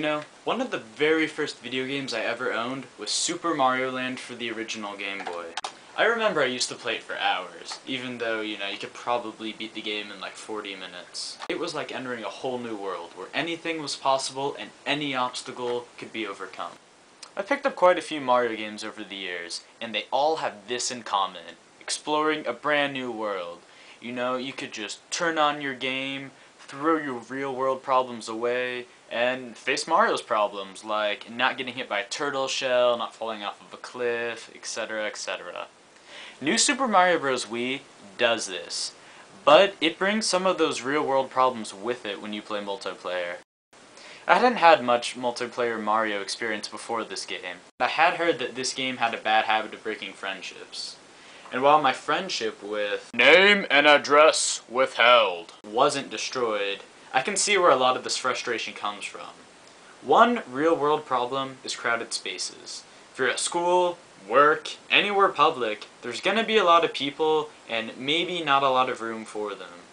You know, one of the very first video games I ever owned was Super Mario Land for the original Game Boy. I remember I used to play it for hours, even though, you could probably beat the game in like 40 minutes. It was like entering a whole new world, where anything was possible and any obstacle could be overcome. I picked up quite a few Mario games over the years, and they all have this in common: exploring a brand new world. You know, you could just turn on your game, throw your real-world problems away, and face Mario's problems, like not getting hit by a turtle shell, not falling off of a cliff, etc., etc. New Super Mario Bros Wii does this, but it brings some of those real-world problems with it when you play multiplayer. I hadn't had much multiplayer Mario experience before this game. I had heard that this game had a bad habit of breaking friendships. And while my friendship with Name and Address Withheld wasn't destroyed, I can see where a lot of this frustration comes from. One real-world problem is crowded spaces. If you're at school, work, anywhere public, there's gonna be a lot of people and maybe not a lot of room for them.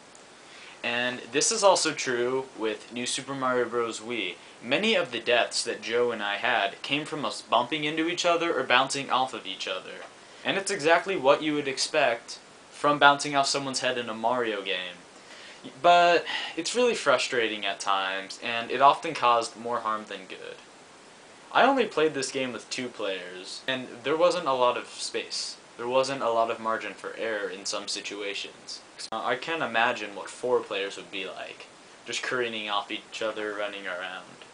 And this is also true with New Super Mario Bros Wii. Many of the deaths that Joe and I had came from us bumping into each other or bouncing off of each other. And it's exactly what you would expect from bouncing off someone's head in a Mario game. But it's really frustrating at times, and it often caused more harm than good. I only played this game with 2 players, and there wasn't a lot of space. There wasn't a lot of margin for error in some situations. I can't imagine what 4 players would be like, just careening off each other, running around.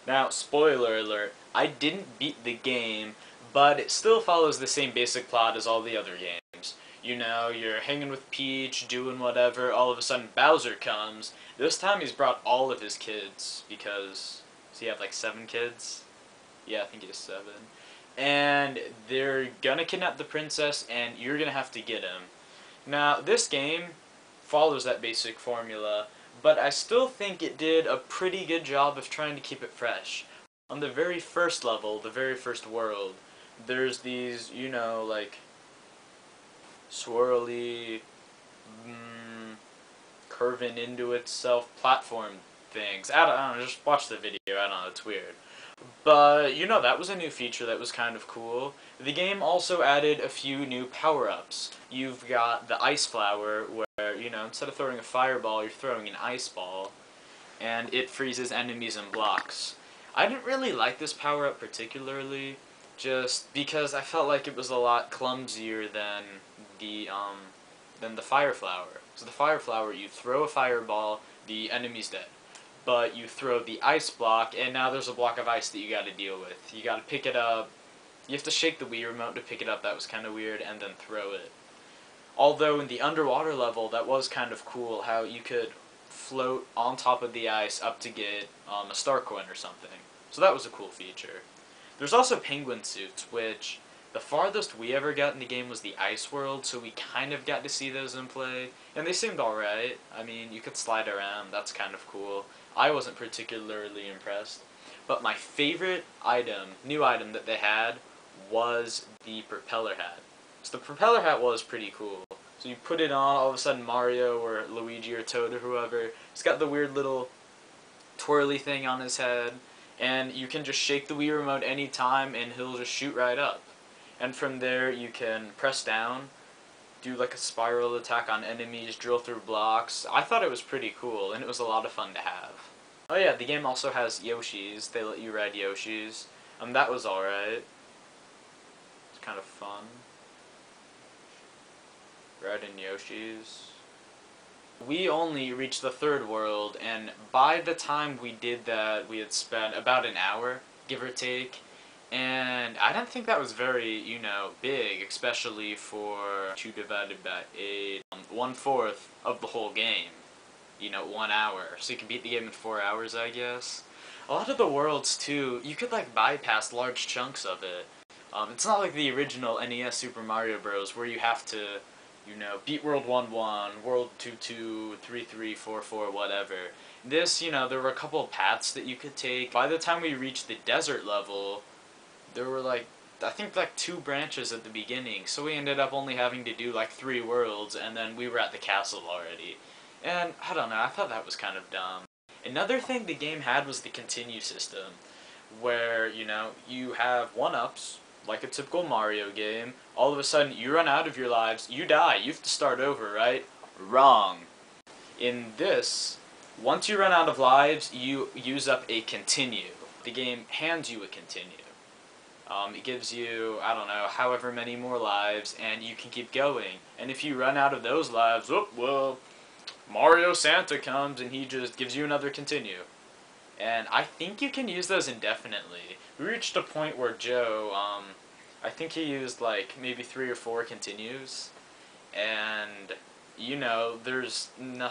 Now, spoiler alert, I didn't beat the game, but it still follows the same basic plot as all the other games. You know, you're hanging with Peach, doing whatever, all of a sudden Bowser comes. This time he's brought all of his kids, because, does he have like 7 kids? Yeah, I think he has 7. And they're gonna kidnap the princess, and you're gonna have to get him. Now, this game follows that basic formula, but I still think it did a pretty good job of trying to keep it fresh. On the very first level, the very first world, there's these, like, swirly, curving into itself platform things. I don't know, just watch the video, I don't know, it's weird. But, that was a new feature that was kind of cool. The game also added a few new power-ups. You've got the ice flower, where, instead of throwing a fireball, you're throwing an ice ball, and it freezes enemies and blocks. I didn't really like this power-up particularly, just because I felt like it was a lot clumsier than the fire flower. So the fire flower, you throw a fireball, the enemy's dead. But you throw the ice block, and now there's a block of ice that you gotta deal with. You gotta pick it up, you have to shake the Wii remote to pick it up, that was kinda weird, and then throw it. Although in the underwater level, that was kind of cool, how you could float on top of the ice up to get a star coin or something. So that was a cool feature. There's also penguin suits, which the farthest we ever got in the game was the ice world, so we kind of got to see those in play, and they seemed alright. I mean, you could slide around, that's kind of cool. I wasn't particularly impressed, but my favorite new item that they had, was the Propeller Hat. So the Propeller Hat was pretty cool. So you put it on, all of a sudden Mario or Luigi or Toad or whoever, he's got the weird little twirly thing on his head, and you can just shake the Wii remote anytime and he'll just shoot right up. And from there you can press down, do like a spiral attack on enemies, drill through blocks. I thought it was pretty cool, and it was a lot of fun to have. Oh yeah, the game also has Yoshis. They let you ride Yoshis. That was alright. It's kind of fun. Riding Yoshis. We only reached the 3rd world, and by the time we did that, we had spent about an hour, give or take. And I didn't think that was very, big, especially for 2 divided by 8, 1/4 of the whole game. 1 hour. So you can beat the game in 4 hours, I guess. A lot of the worlds, too, you could, like, bypass large chunks of it. It's not like the original NES Super Mario Bros. Where you have to, beat World 1-1, World 2-2, 3-3, 4-4, whatever. This, there were a couple of paths that you could take. By the time we reached the desert level, there were I think 2 branches at the beginning, so we ended up only having to do 3 worlds, and then we were at the castle already. And, I don't know, I thought that was kind of dumb. Another thing the game had was the continue system. where, you know, you have 1-ups, like a typical Mario game. All of a sudden, you run out of your lives, you die, you have to start over, right? Wrong. In this, once you run out of lives, you use up a continue. The game hands you a continue. It gives you, I don't know, however many more lives, and you can keep going. And if you run out of those lives, oh, well, Mario Santa comes and he just gives you another continue. And I think you can use those indefinitely. We reached a point where Joe, I think he used like maybe 3 or 4 continues, and you know, there's no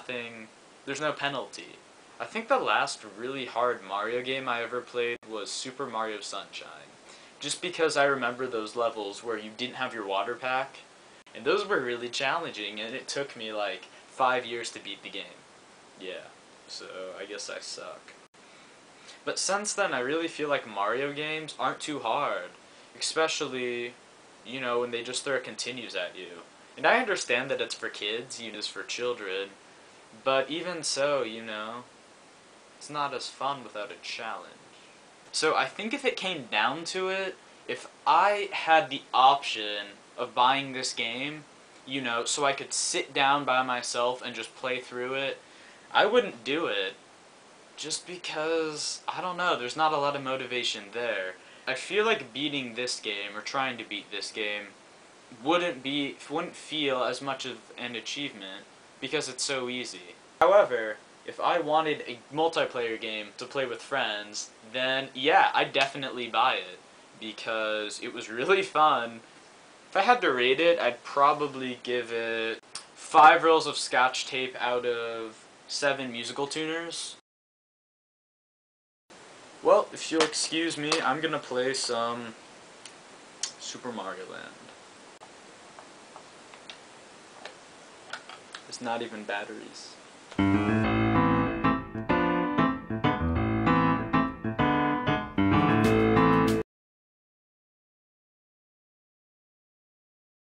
penalty. I think the last really hard Mario game I ever played was Super Mario Sunshine. Just because I remember those levels where you didn't have your water pack, and those were really challenging, and it took me like 5 years to beat the game. Yeah, so I guess I suck. But since then, I really feel like Mario games aren't too hard, especially, you know, when they just throw continues at you. And I understand that it's for kids, you know, it's for children, but even so, you know, it's not as fun without a challenge. So I think if it came down to it, if I had the option of buying this game, you know, so I could sit down by myself and just play through it, I wouldn't do it. Just because, I don't know, there's not a lot of motivation there. I feel like beating this game, or trying to beat this game, wouldn't feel as much of an achievement, because it's so easy. However, if I wanted a multiplayer game to play with friends, then yeah, I'd definitely buy it, because it was really fun. If I had to rate it, I'd probably give it 5 rolls of Scotch tape out of 7 musical tuners. Well, if you'll excuse me, I'm gonna play some Super Mario Land. There's not even batteries.